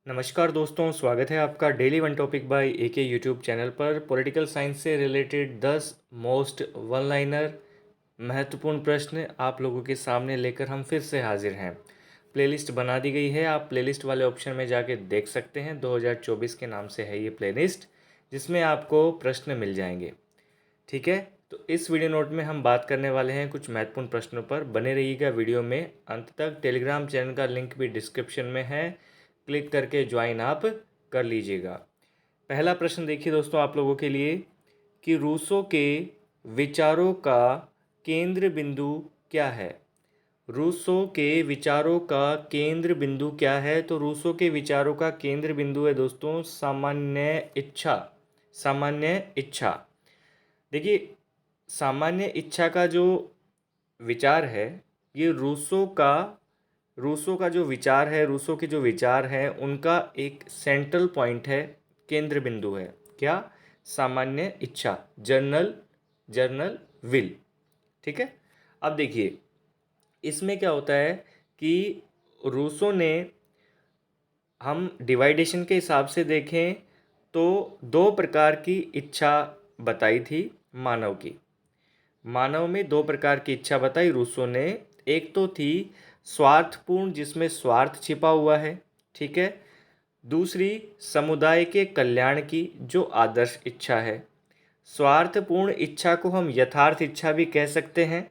नमस्कार दोस्तों, स्वागत है आपका daily one topic by AK YouTube channel पर। पॉलिटिकल साइंस से रिलेटेड 10 मोस्ट वन लाइनर महत्वपूर्ण प्रश्न आप लोगों के सामने लेकर हम फिर से हाजिर हैं। प्लेलिस्ट बना दी गई है, आप प्लेलिस्ट वाले ऑप्शन में जाके देख सकते हैं। 2024 के नाम से है ये प्लेलिस्ट, जिसमें आपको प्रश्न मिल जाएंगे। ठीक है, तो इस वीडियो नोट में हम बात करने वाले हैं कुछ महत्वपूर्ण प्रश्नों पर। बने रहिएगा वीडियो में अंत तक। टेलीग्राम चैनल का लिंक भी डिस्क्रिप्शन में है, क्लिक करके ज्वाइन आप कर लीजिएगा। पहला प्रश्न देखिए दोस्तों आप लोगों के लिए कि रूसो के विचारों का केंद्र बिंदु क्या है। रूसो के विचारों का केंद्र बिंदु क्या है? तो रूसो के विचारों का केंद्र बिंदु है दोस्तों सामान्य इच्छा। सामान्य इच्छा। देखिए, सामान्य इच्छा का जो विचार है, ये रूसो का जो विचार है, रूसो के जो विचार हैं उनका एक सेंट्रल पॉइंट है, केंद्र बिंदु है। क्या? सामान्य इच्छा, जर्नल जर्नल विल। ठीक है, अब देखिए इसमें क्या होता है कि रूसो ने, हम डिवाइडेशन के हिसाब से देखें तो दो प्रकार की इच्छा बताई थी मानव की। मानव में दो प्रकार की इच्छा बताई रूसो ने। एक तो थी स्वार्थपूर्ण, जिसमें स्वार्थ छिपा हुआ है। ठीक है। दूसरी समुदाय के कल्याण की, जो आदर्श इच्छा है। स्वार्थपूर्ण इच्छा को हम यथार्थ इच्छा भी कह सकते हैं।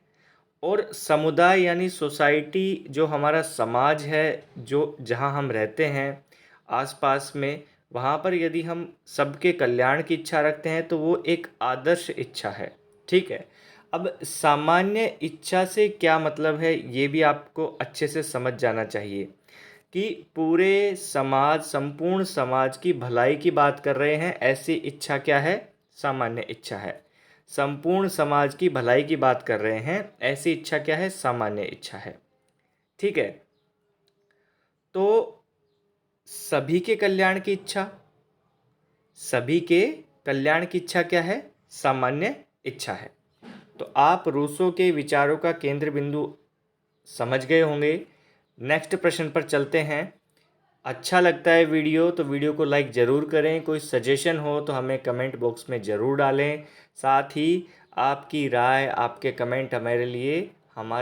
और समुदाय यानी सोसाइटी, जो हमारा समाज है, जो जहाँ हम रहते हैं आसपास में, वहाँ पर यदि हम सबके कल्याण की इच्छा रखते हैं तो वो एक आदर्श इच्छा है। ठीक है। अब सामान्य इच्छा से क्या मतलब है, ये भी आपको अच्छे से समझ जाना चाहिए कि पूरे समाज, संपूर्ण समाज की भलाई की बात कर रहे हैं, ऐसी इच्छा क्या है? सामान्य इच्छा है। संपूर्ण समाज की भलाई की बात कर रहे हैं, ऐसी इच्छा क्या है? सामान्य इच्छा है। ठीक है। तो सभी के कल्याण की इच्छा, सभी के कल्याण की इच्छा क्या है? सामान्य इच्छा है। तो आप रूसो के विचारों का केंद्र बिंदु समझ गए होंगे। नेक्स्ट प्रश्न पर चलते हैं। अच्छा लगता है वीडियो तो वीडियो को लाइक ज़रूर करें। कोई सजेशन हो तो हमें कमेंट बॉक्स में ज़रूर डालें। साथ ही आपकी राय, आपके कमेंट हमारे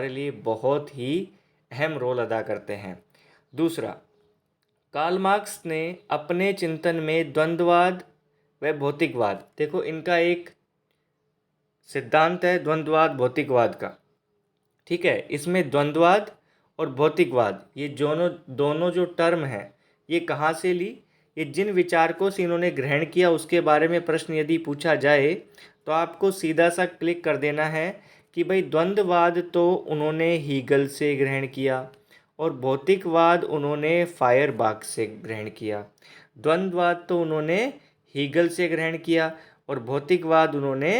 लिए बहुत ही अहम रोल अदा करते हैं। दूसरा, कार्ल मार्क्स ने अपने चिंतन में द्वंद्ववाद व भौतिकवाद, देखो इनका एक सिद्धांत है द्वंद्ववाद भौतिकवाद का। ठीक है, इसमें द्वंद्ववाद और भौतिकवाद, ये दोनों जो टर्म हैं, ये कहाँ से ली? ये जिन विचारकों से इन्होंने ग्रहण किया उसके बारे में प्रश्न यदि पूछा जाए तो आपको सीधा सा क्लिक कर देना है कि भाई द्वंद्ववाद तो उन्होंने हीगल से ग्रहण किया और भौतिकवाद उन्होंने फायरबाख से ग्रहण किया। द्वंद्ववाद तो उन्होंने हीगल से ग्रहण किया और भौतिकवाद उन्होंने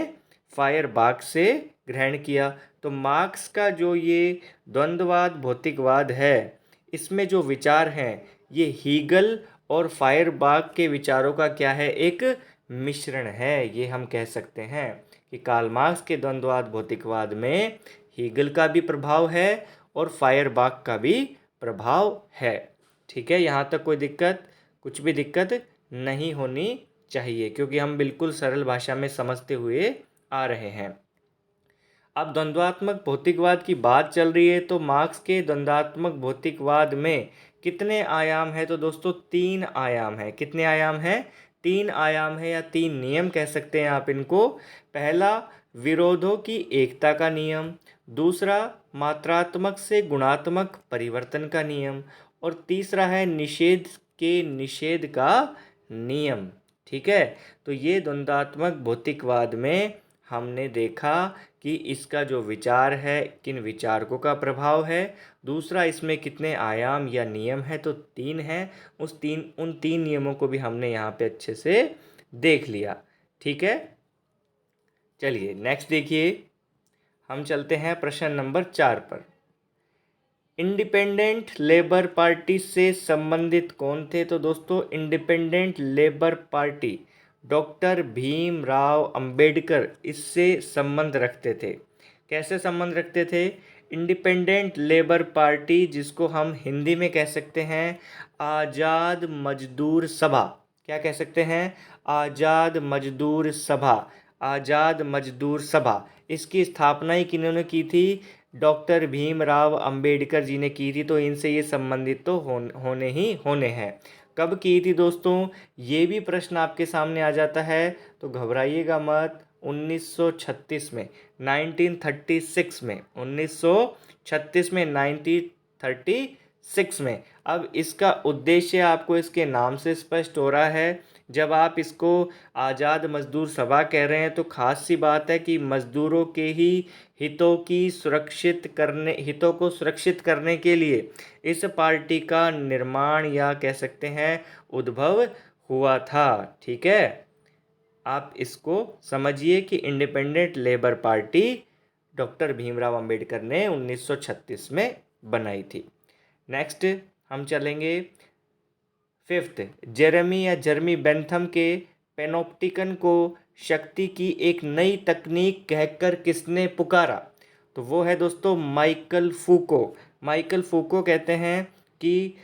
फायरबाख से ग्रहण किया। तो मार्क्स का जो ये द्वंद्ववाद भौतिकवाद है, इसमें जो विचार हैं ये हीगल और फायरबाख के विचारों का क्या है? एक मिश्रण है। ये हम कह सकते हैं कि कार्ल मार्क्स के द्वंद्ववाद भौतिकवाद में हीगल का भी प्रभाव है और फायरबाख का भी प्रभाव है। ठीक है, यहाँ तक कोई दिक्कत, कुछ भी दिक्कत नहीं होनी चाहिए, क्योंकि हम बिल्कुल सरल भाषा में समझते हुए आ रहे हैं। अब द्वंद्वात्मक भौतिकवाद की बात चल रही है तो मार्क्स के द्वंद्वात्मक भौतिकवाद में कितने आयाम है? तो दोस्तों 3 आयाम है। कितने आयाम है? 3 आयाम है, या 3 नियम कह सकते हैं आप इनको। पहला, विरोधों की एकता का नियम। दूसरा, मात्रात्मक से गुणात्मक परिवर्तन का नियम। और तीसरा है निषेध के निषेध का नियम। ठीक है, तो ये द्वंद्वात्मक भौतिकवाद में हमने देखा कि इसका जो विचार है, किन विचारकों का प्रभाव है। दूसरा, इसमें कितने आयाम या नियम है? तो 3 हैं। उन तीन नियमों को भी हमने यहाँ पे अच्छे से देख लिया। ठीक है, चलिए नेक्स्ट देखिए। हम चलते हैं प्रश्न नंबर 4 पर। इंडिपेंडेंट लेबर पार्टी से संबंधित कौन थे? तो दोस्तों independent labour party doctor Bhimrao Ambedkar इससे संबंध रखते थे। कैसे संबंध रखते थे? इंडिपेंडेंट लेबर पार्टी, जिसको हम हिंदी में कह सकते हैं आज़ाद मजदूर सभा। क्या कह सकते हैं? आज़ाद मजदूर सभा। आज़ाद मजदूर सभा, इसकी स्थापना ही किन्होंने की थी? डॉक्टर भीमराव अंबेडकर जी ने की थी। तो इनसे ये संबंधित तो होने ही होने हैं। कब की थी दोस्तों? ये भी प्रश्न आपके सामने आ जाता है, तो घबराइएगा मत। 1936 में, 1936 में, 1936 में, 1936 में। अब इसका उद्देश्य आपको इसके नाम से स्पष्ट हो रहा है। जब आप इसको आज़ाद मजदूर सभा कह रहे हैं तो खास सी बात है कि मजदूरों के ही हितों को सुरक्षित करने के लिए इस पार्टी का निर्माण या कह सकते हैं उद्भव हुआ था। ठीक है, आप इसको समझिए कि independent labour party doctor Bhimrao Ambedkar ने 1936 में बनाई थी। नेक्स्ट हम चलेंगे फिफ्थ। जेरेमी बेंथम के पेनोप्टिकन को शक्ति की एक नई तकनीक कहकर किसने पुकारा? तो वो है दोस्तों माइकल फूको। माइकल फूको कहते हैं कि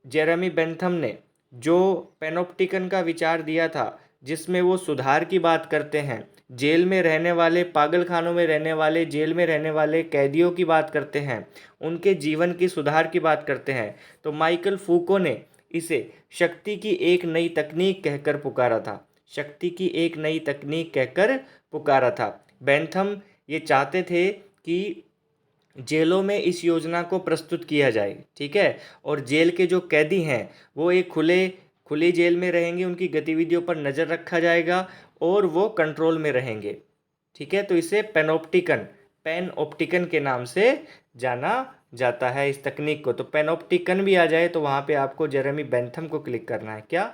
जेरेमी बेंथम ने जो पेनोप्टिकन का विचार दिया था, जिसमें वो सुधार की बात करते हैं, जेल में रहने वाले, पागल खानों में रहने वाले, जेल में रहने वाले कैदियों की बात करते हैं, उनके जीवन की सुधार की बात करते हैं। तो माइकल फूको ने इसे शक्ति की एक नई तकनीक कहकर पुकारा था। शक्ति की एक नई तकनीक कहकर पुकारा था। बेंथम ये चाहते थे कि जेलों में इस योजना को प्रस्तुत किया जाए। ठीक है, और जेल के जो कैदी हैं वो एक खुली जेल में रहेंगे, उनकी गतिविधियों पर नज़र रखा जाएगा और वो कंट्रोल में रहेंगे। ठीक है, तो इसे पेनऑप्टिकन के नाम से जाना जाता है इस तकनीक को। तो पेनऑप्टिकन भी आ जाए तो वहाँ पे आपको जेरेमी बेंथम को क्लिक करना है। क्या?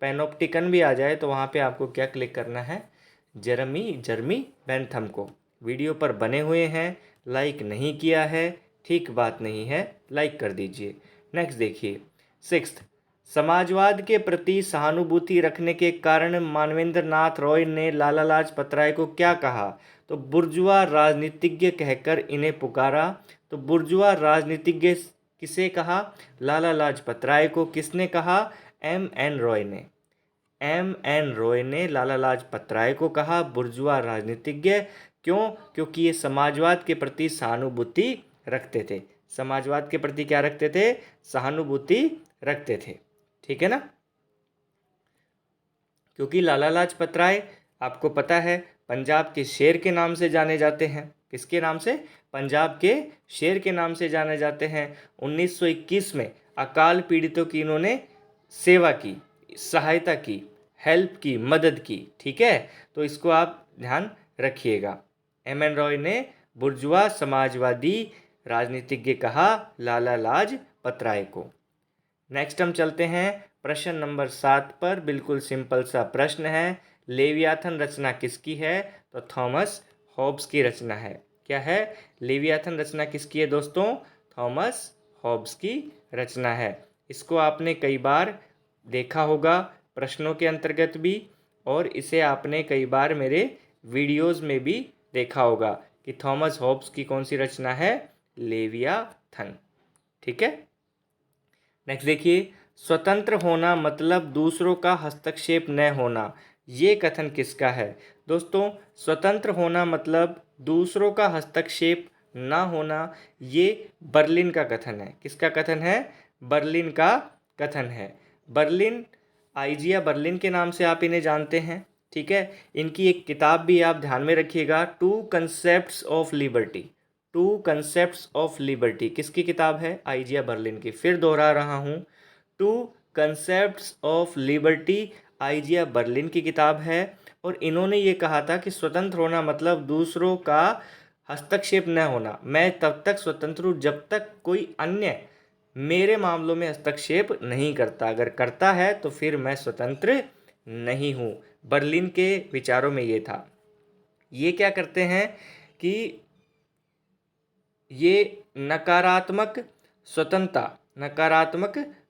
पेनऑप्टिकन भी आ जाए तो वहाँ पे आपको क्या क्लिक करना है? जेरेमी बेंथम को। वीडियो पर बने हुए हैं, लाइक नहीं किया है, ठीक बात नहीं है, लाइक कर दीजिए। नेक्स्ट देखिए सिक्स्थ। समाजवाद के प्रति सहानुभूति रखने के कारण मानवेंद्र नाथ रॉय ने लाला लाजपत राय को क्या कहा? तो बुर्जुआ राजनीतिज्ञ कहकर इन्हें पुकारा। तो बुर्जुआ राजनीतिज्ञ किसे कहा? लाला लाजपत राय को। किसने कहा? M.N. रॉय ने। M.N. रॉय ने लाला लाजपत राय को कहा बुर्जुआ राजनीतिज्ञ। क्यों? क्योंकि ये समाजवाद के प्रति सहानुभूति रखते थे। समाजवाद के प्रति क्या रखते थे? सहानुभूति रखते थे। ठीक है ना? क्योंकि लाला लाजपत राय आपको पता है पंजाब के शेर के नाम से जाने जाते हैं। किसके नाम से? पंजाब के शेर के नाम से जाने जाते हैं। 1921 में अकाल पीड़ितों की इन्होंने सेवा की, सहायता की, हेल्प की, मदद की। ठीक है, तो इसको आप ध्यान रखिएगा। M.N. रॉय ने बुर्जुआ समाजवादी राजनीतिज्ञ कहा लाला लाजपत राय को। नेक्स्ट हम चलते हैं प्रश्न नंबर 7 पर। बिल्कुल सिंपल सा प्रश्न है। लेवियाथन रचना किसकी है? तो थॉमस हॉब्स की रचना है। क्या है? लेवियाथन रचना किसकी है दोस्तों? थॉमस हॉब्स की रचना है। इसको आपने कई बार देखा होगा प्रश्नों के अंतर्गत भी, और इसे आपने कई बार मेरे वीडियोस में भी देखा होगा कि थॉमस हॉब्स की कौन सी रचना है? लेवियाथन। ठीक है, नेक्स्ट देखिए। स्वतंत्र होना मतलब दूसरों का हस्तक्षेप न होना, ये कथन किसका है? दोस्तों, स्वतंत्र होना मतलब दूसरों का हस्तक्षेप ना होना, ये बर्लिन का कथन है। किसका कथन है? बर्लिन का कथन है। बर्लिन, आइजिया बर्लिन के नाम से आप इन्हें जानते हैं। ठीक है, इनकी एक किताब भी आप ध्यान में रखिएगा, two concepts of liberty. Two concepts of liberty किसकी किताब है? आइजिया बर्लिन की। फिर दोहरा रहा हूँ, two concepts of liberty Isaiah Berlin की किताब है। और इन्होंने ये कहा था कि स्वतंत्र होना मतलब दूसरों का हस्तक्षेप न होना। मैं तब तक स्वतंत्र हूँ जब तक कोई अन्य मेरे मामलों में हस्तक्षेप नहीं करता। अगर करता है तो फिर मैं स्वतंत्र नहीं हूँ। बर्लिन के विचारों में ये था। ये क्या करते हैं कि ये नकारात्मक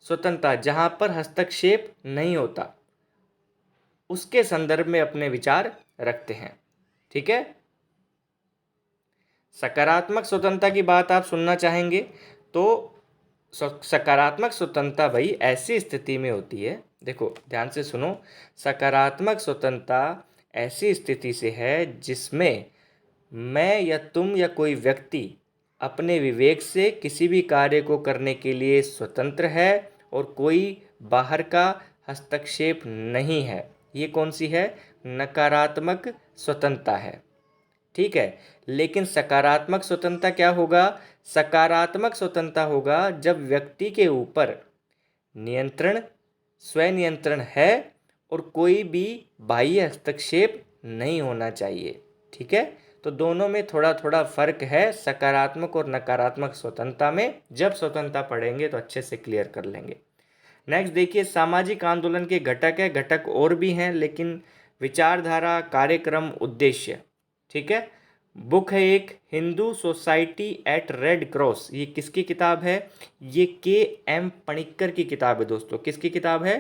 स्वतंत्रता जहाँ पर हस्तक्षेप नहीं होता उसके संदर्भ में अपने विचार रखते हैं। ठीक है, सकारात्मक स्वतंत्रता की बात आप सुनना चाहेंगे तो सकारात्मक स्वतंत्रता भाई ऐसी स्थिति में होती है, देखो ध्यान से सुनो। सकारात्मक स्वतंत्रता ऐसी स्थिति से है जिसमें मैं या तुम या कोई व्यक्ति अपने विवेक से किसी भी कार्य को करने के लिए स्वतंत्र है और कोई बाहर का हस्तक्षेप नहीं है। ये कौन सी है? नकारात्मक स्वतंत्रता है। ठीक है, लेकिन सकारात्मक स्वतंत्रता क्या होगा? सकारात्मक स्वतंत्रता होगा जब व्यक्ति के ऊपर नियंत्रण, स्वनियंत्रण है और कोई भी बाह्य हस्तक्षेप नहीं होना चाहिए। ठीक है, तो दोनों में थोड़ा थोड़ा फर्क है, सकारात्मक और नकारात्मक स्वतंत्रता में। जब स्वतंत्रता पढ़ेंगे तो अच्छे से क्लियर कर लेंगे। नेक्स्ट देखिए, सामाजिक आंदोलन के घटक है, घटक और भी हैं लेकिन विचारधारा, कार्यक्रम, उद्देश्य। ठीक है, बुक है एक, Hindu society at red cross. ये किसकी किताब है? ये के.एम. पणिक्कर की किताब है दोस्तों। किसकी किताब है?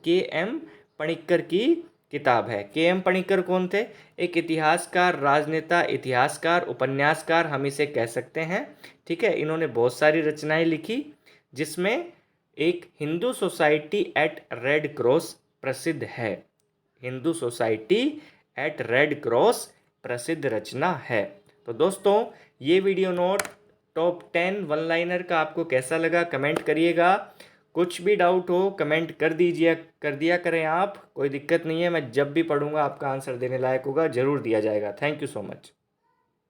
के.एम. पणिक्कर की किताब है। के.एम. पणिक्कर कौन थे? एक इतिहासकार, राजनेता, इतिहासकार, उपन्यासकार हम इसे कह सकते हैं। ठीक है, इन्होंने बहुत सारी रचनाएं लिखी जिसमें एक Hindu society at red cross प्रसिद्ध है। Hindu society at red cross प्रसिद्ध रचना है। तो दोस्तों, ये video note top 10 one liner का आपको कैसा लगा कमेंट करिएगा। कुछ भी डाउट हो कमेंट कर दिया करें आप, कोई दिक्कत नहीं है। मैं जब भी पढ़ूंगा आपका आंसर देने लायक होगा, ज़रूर दिया जाएगा। Thank you so much.